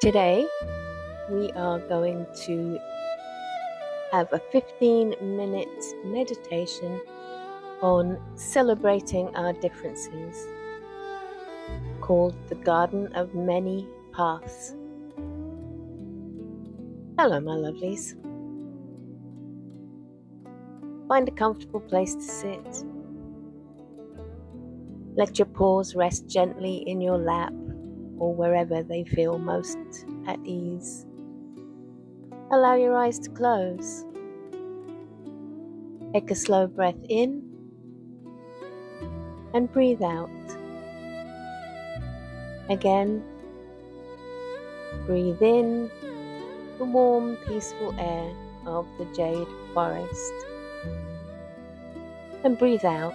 Today, we are going to have a 15-minute meditation on celebrating our differences, called the Garden of Many Paths. Hello, my lovelies. Find a comfortable place to sit. Let your paws rest gently in your lap or wherever they feel most at ease. Allow your eyes to close. Take a slow breath in and breathe out. Again, breathe in the warm, peaceful air of the jade forest. And breathe out,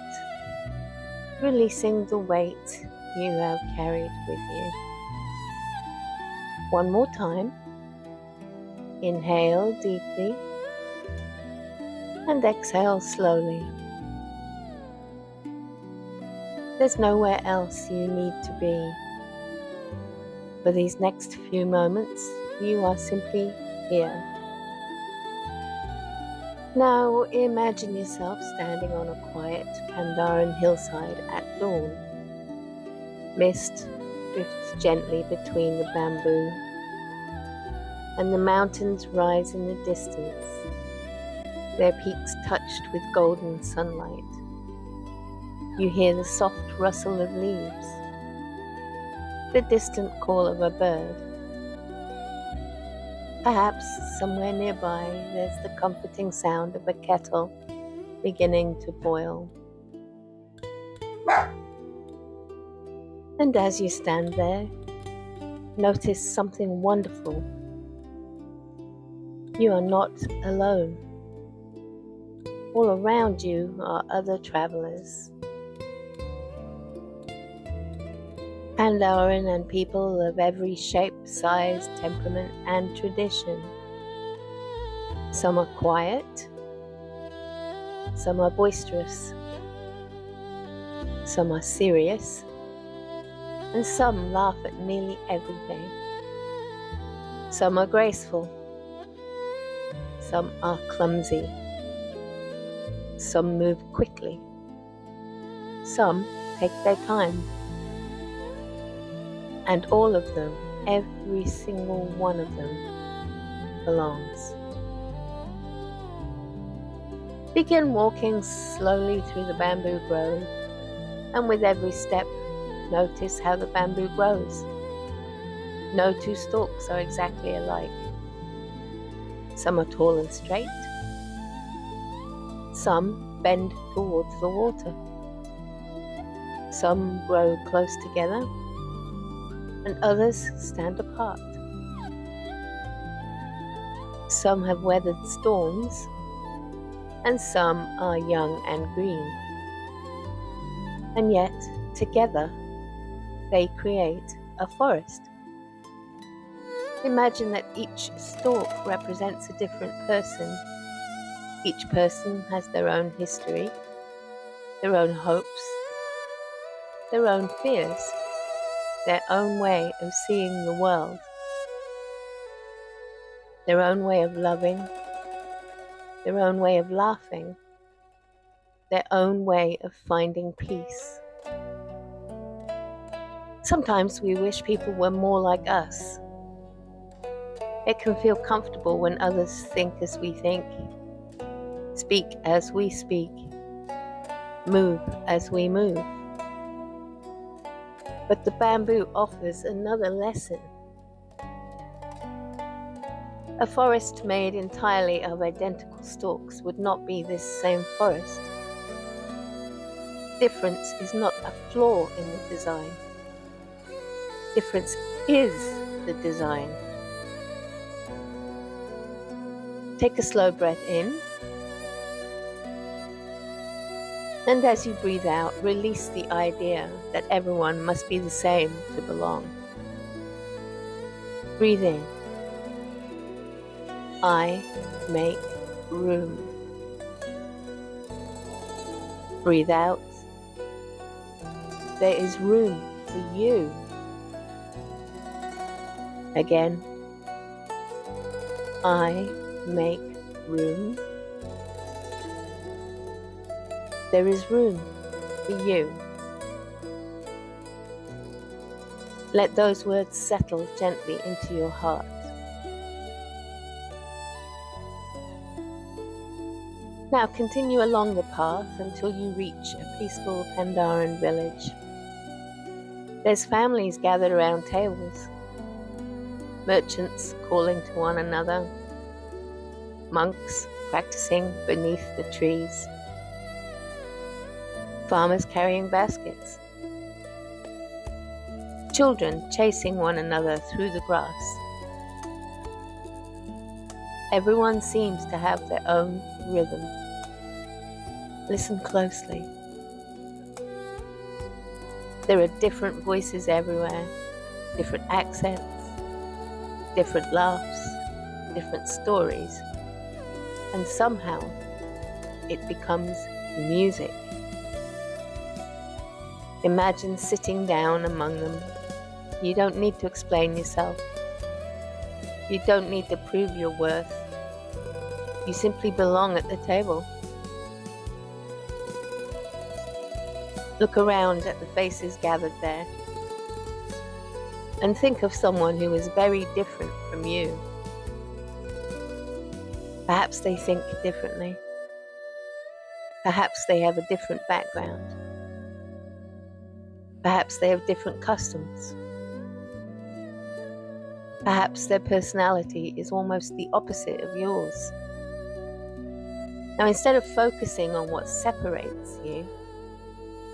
releasing the weight you have carried with you. One more time. Inhale deeply and exhale slowly. There's nowhere else you need to be. For these next few moments, you are simply here. Now imagine yourself standing on a quiet Pandaren hillside at dawn. Mist drifts gently between the bamboo, and the mountains rise in the distance, their peaks touched with golden sunlight. You hear the soft rustle of leaves, the distant call of a bird. Perhaps somewhere nearby there's the comforting sound of a kettle beginning to boil. And as you stand there, notice something wonderful. You are not alone. All around you are other travelers. Pandaren and people of every shape, size, temperament, and tradition. Some are quiet, some are boisterous, some are serious, and some laugh at nearly everything. Some are graceful, some are clumsy, some move quickly, some take their time. And all of them, every single one of them, belongs. Begin walking slowly through the bamboo grove, and with every step, notice how the bamboo grows. No two stalks are exactly alike. Some are tall and straight. Some bend towards the water. Some grow close together, and others stand apart. Some have weathered storms, and some are young and green. And yet, together, they create a forest. Imagine that each stalk represents a different person. Each person has their own history, their own hopes, their own fears, their own way of seeing the world, their own way of loving, their own way of laughing, their own way of finding peace. Sometimes we wish people were more like us. It can feel comfortable when others think as we think, speak as we speak, move as we move. But the bamboo offers another lesson. A forest made entirely of identical stalks would not be this same forest. Difference is not a flaw in the design. Difference is the design. Take a slow breath in, and as you breathe out, release the idea that everyone must be the same to belong. Breathe in. I make room. Breathe out. There is room for you. Again, I make room. There is room for you. Let those words settle gently into your heart. Now continue along the path until you reach a peaceful Pandaren village. There's families gathered around tables, merchants calling to one another, monks practicing beneath the trees, farmers carrying baskets, children chasing one another through the grass. Everyone seems to have their own rhythm. Listen closely. There are different voices everywhere, different accents, different laughs, different stories, and somehow it becomes music. Imagine sitting down among them. You don't need to explain yourself. You don't need to prove your worth. You simply belong at the table. Look around at the faces gathered there and think of someone who is very different from you. Perhaps they think differently. Perhaps they have a different background. Perhaps they have different customs. Perhaps their personality is almost the opposite of yours. Now, instead of focusing on what separates you,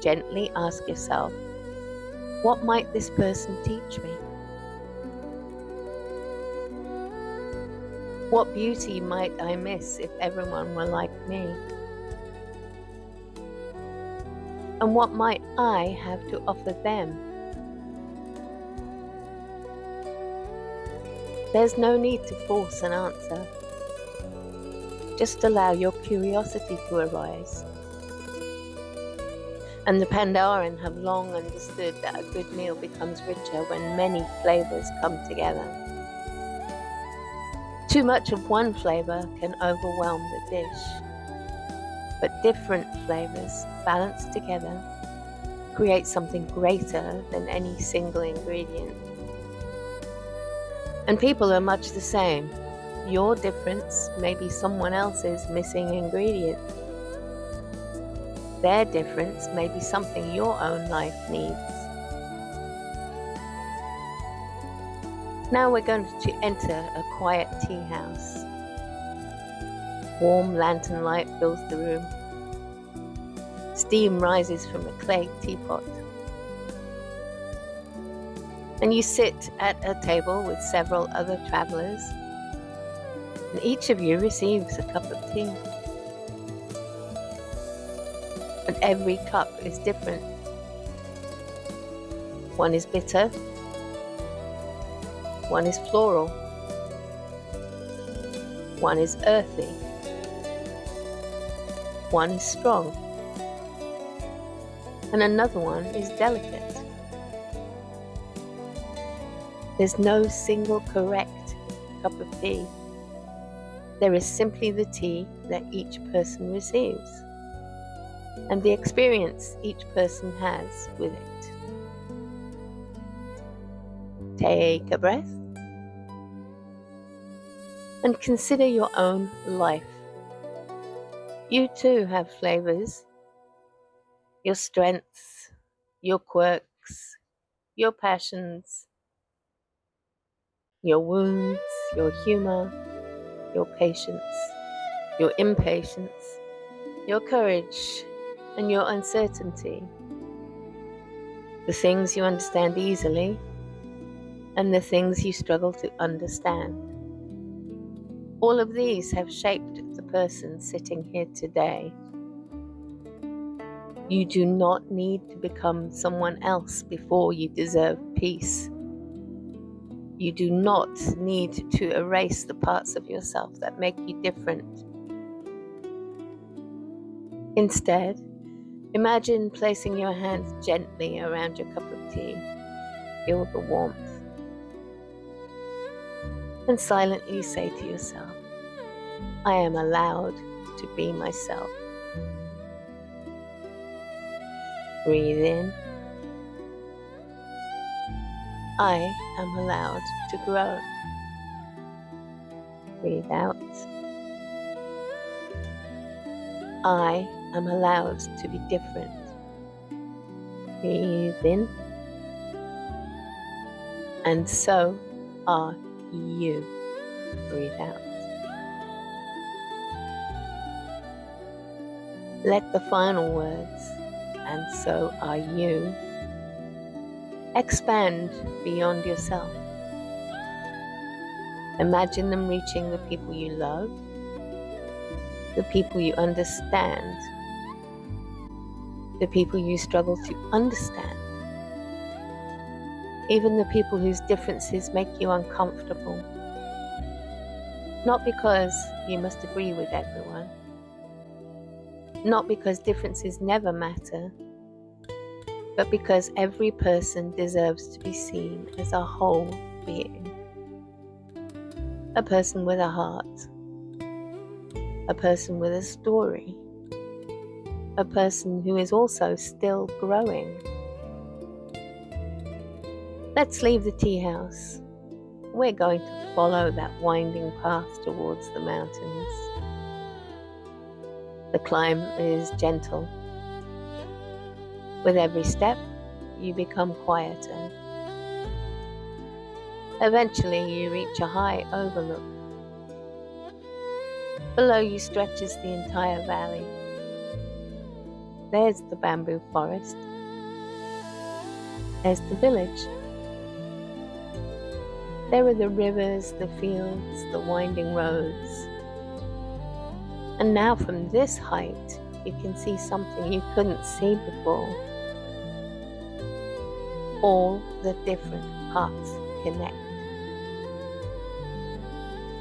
gently ask yourself, what might this person teach me? What beauty might I miss if everyone were like me? And what might I have to offer them? There's no need to force an answer. Just allow your curiosity to arise. And the Pandaren have long understood that a good meal becomes richer when many flavors come together. Too much of one flavor can overwhelm the dish, but different flavors balanced together create something greater than any single ingredient. And people are much the same. Your difference may be someone else's missing ingredient. Their difference may be something your own life needs. Now we're going to enter a quiet tea house. Warm lantern light fills the room. Steam rises from a clay teapot. And you sit at a table with several other travelers, and each of you receives a cup of tea. And every cup is different. One is bitter, one is floral, one is earthy, one is strong, and another one is delicate. There's no single correct cup of tea. There is simply the tea that each person receives, and the experience each person has with it. Take a breath and consider your own life. You too have flavors, your strengths, your quirks, your passions, your wounds, your humor, your patience, your impatience, your courage, and your uncertainty. The things you understand easily and the things you struggle to understand. All of these have shaped the person sitting here today. You do not need to become someone else before you deserve peace. You do not need to erase the parts of yourself that make you different. Instead, imagine placing your hands gently around your cup of tea. Feel the warmth. and silently say to yourself, I am allowed to be myself. Breathe in. I am allowed to grow. Breathe out. I am allowed to be different. Breathe in. And so are you. Breathe out. Let the final words, and so are you, expand beyond yourself. Imagine them reaching the people you love, the people you understand, the people you struggle to understand, even the people whose differences make you uncomfortable. Not because you must agree with everyone, not because differences never matter, but because every person deserves to be seen as a whole being. A person with a heart, a person with a story, a person who is also still growing. Let's leave the tea house. We're going to follow that winding path towards the mountains. The climb is gentle. With every step, you become quieter. Eventually, you reach a high overlook. Below you stretches the entire valley. There's the bamboo forest. There's the village. There are the rivers, the fields, the winding roads. And now from this height, you can see something you couldn't see before. All the different paths connect.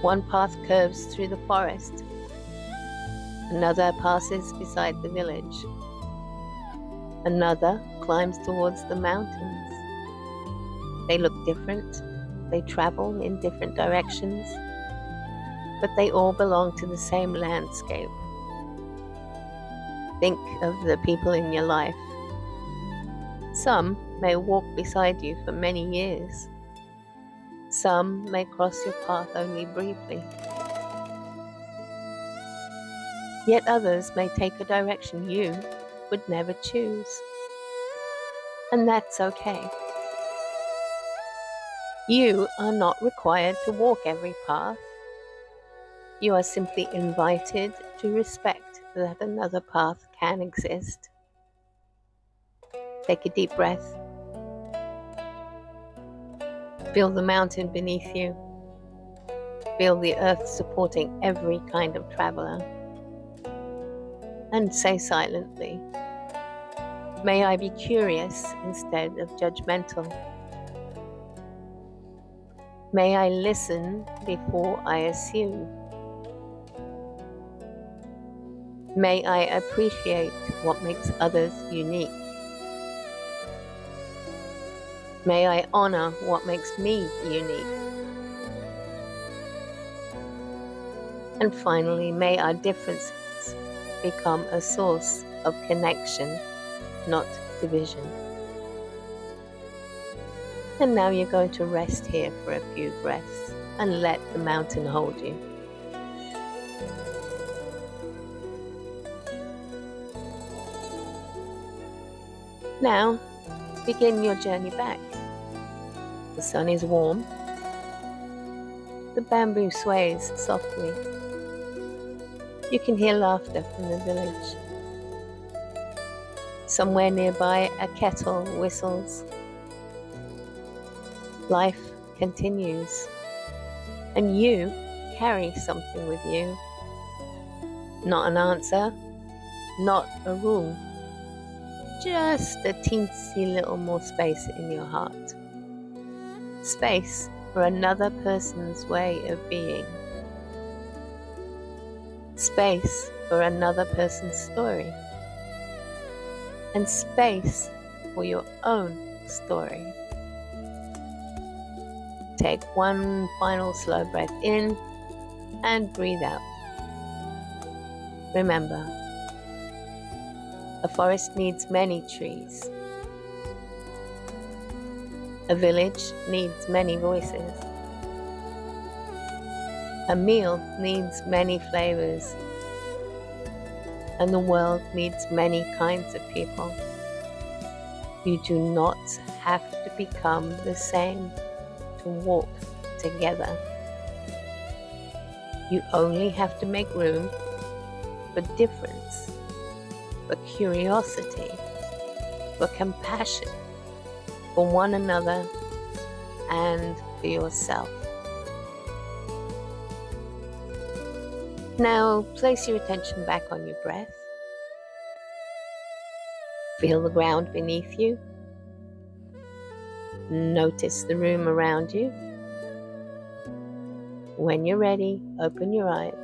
One path curves through the forest. Another passes beside the village. Another climbs towards the mountains. They look different. They travel in different directions, but they all belong to the same landscape. Think of the people in your life. Some may walk beside you for many years. Some may cross your path only briefly. Yet others may take a direction you would never choose. And that's okay. You are not required to walk every path. You are simply invited to respect that another path can exist. Take a deep breath. Feel the mountain beneath you. Feel the earth supporting every kind of traveler. And say silently, may I be curious instead of judgmental. May I listen before I assume. May I appreciate what makes others unique. May I honor what makes me unique. And finally, may our differences become a source of connection, not division. And now you're going to rest here for a few breaths and let the mountain hold you. Now, begin your journey back. The sun is warm. The bamboo sways softly. You can hear laughter from the village. Somewhere nearby, a kettle whistles. Life continues, and you carry something with you. Not an answer, not a rule, just a teensy little more space in your heart. Space for another person's way of being. Space for another person's story. And space for your own story. take one final slow breath in and breathe out. Remember, a forest needs many trees. A village needs many voices. A meal needs many flavors. And the world needs many kinds of people. You do not have to become the same to walk together. You only have to make room for difference, for curiosity, for compassion, for one another, and for yourself. Now place your attention back on your breath. Feel the ground beneath you. Notice the room around you. When you're ready, open your eyes.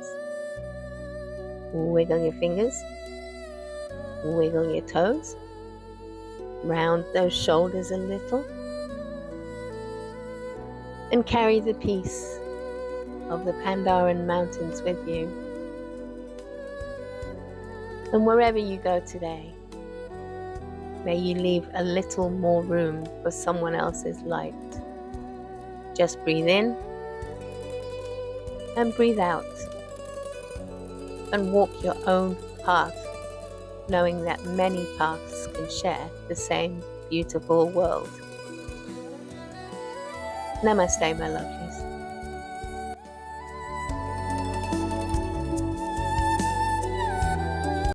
Wiggle your fingers. Wiggle your toes. Round those shoulders a little. And carry the peace of the Pandaren Mountains with you. And wherever you go today, may you leave a little more room for someone else's light. Just breathe in and breathe out. And walk your own path, knowing that many paths can share the same beautiful world. Namaste, my lovelies.